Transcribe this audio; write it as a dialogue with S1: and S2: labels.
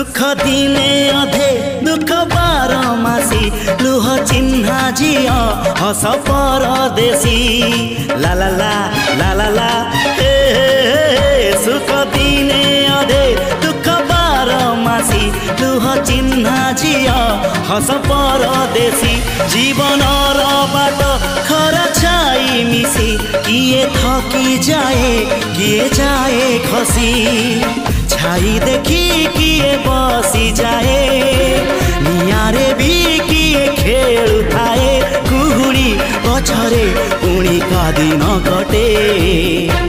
S1: सुख दिने अधे दुख बारमासी लुह चिन्हा झिया हस परदेशी ला ला ला ला ला ला हे सुख दिने अधे दुख बारमासी लुह चिन्हा झिया हस परदेशी जीवन बाट खरा छाई मिसी किए थकी जाए किए जाए खसी छाई देखी किए बसी जाए नियारे भी किए खेलु थाए कुहुड़ी पछरे पुणी का दिन कटे।